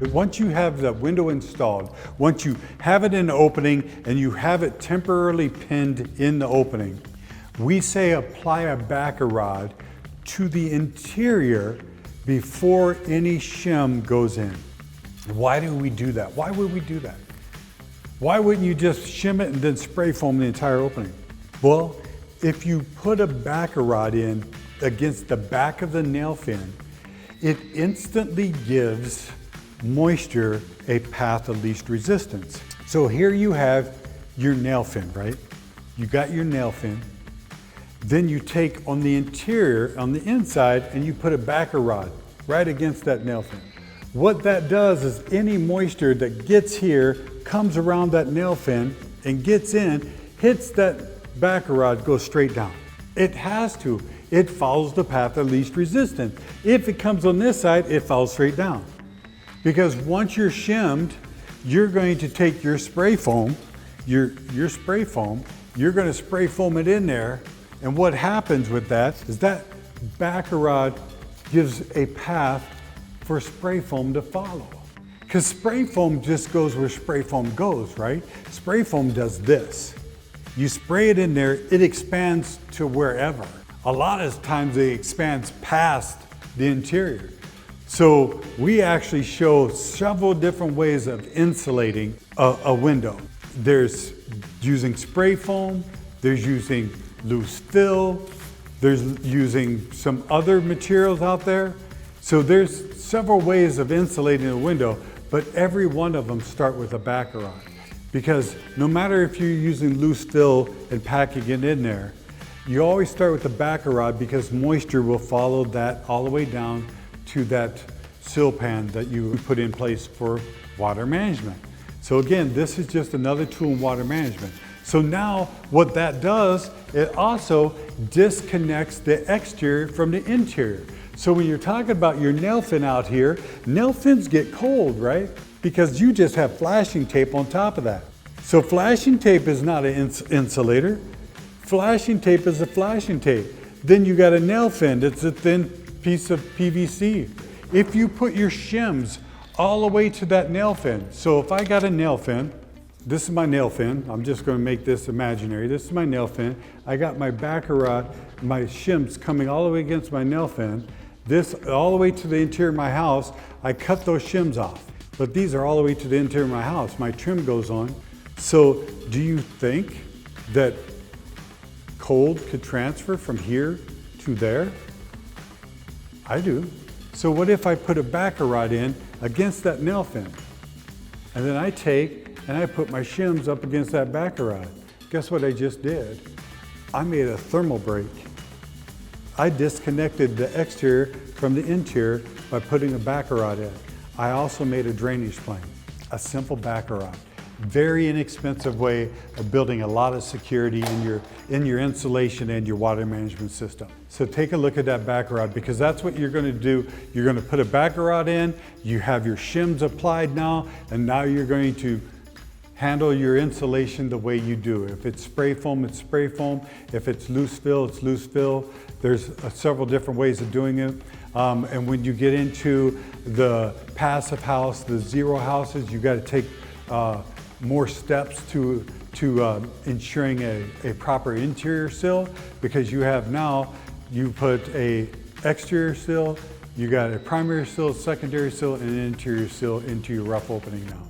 Once you have the window installed, once you have it in the opening and you have it temporarily pinned in the opening, we say apply a backer rod to the interior before any shim goes in. Why do we do that? Why would we do that? Why wouldn't you just shim it and then spray foam the entire opening? Well, if you put a backer rod in against the back of the nail fin, it instantly gives moisture a path of least resistance. So here you have your nail fin, right? You got your nail fin. Then you take on the interior, on the inside, and you put a backer rod right against that nail fin. What that does is any moisture that gets here comes around that nail fin and gets in, hits that backer rod, goes straight down. It has to. It follows the path of least resistance. If it comes on this side, it falls straight down. Because once you're shimmed, you're going to take your spray foam, your spray foam, you're going to spray foam it in there. And what happens with that is that backer rod gives a path for spray foam to follow. Because spray foam just goes where spray foam goes, right? Spray foam does this. You spray it in there, it expands to wherever. A lot of times it expands past the interior. So we actually show several different ways of insulating a window. There's using spray foam, there's using loose fill, there's using some other materials out there. So there's several ways of insulating a window, but every one of them start with a backer rod. Because no matter if you're using loose fill and packing it in there, you always start with the backer rod because moisture will follow that all the way down to that sill pan that you put in place for water management. So again, this is just another tool in water management. So now what that does, it also disconnects the exterior from the interior. So when you're talking about your nail fin out here, nail fins get cold, right? Because you just have flashing tape on top of that. So flashing tape is not an insulator. Flashing tape is a flashing tape. Then you got a nail fin that's a thin piece of PVC. If you put your shims all the way to that nail fin, so if I got a nail fin, this is my nail fin, I'm just going to make this imaginary, this is my nail fin, I got my backer rod, my shims coming all the way against my nail fin, this all the way to the interior of my house, I cut those shims off. But these are all the way to the interior of my house, my trim goes on. So do you think that cold could transfer from here to there? I do. So what if I put a backer rod in against that nail fin? And then I take and I put my shims up against that backer rod. Guess what I just did? I made a thermal break. I disconnected the exterior from the interior by putting a backer rod in. I also made a drainage plane, a simple backer rod. Very inexpensive way of building a lot of security in your insulation and your water management system. So take a look at that backer rod because that's what you're going to do. You're going to put a backer rod in, you have your shims applied now, and now you're going to handle your insulation the way you do. If it's spray foam, it's spray foam. If it's loose fill, it's loose fill. There's several different ways of doing it. And when you get into the passive house, the zero houses, you got to take more steps to ensuring a proper interior sill because you have now, you put a exterior sill, you got a primary sill, secondary sill, and an interior sill into your rough opening now.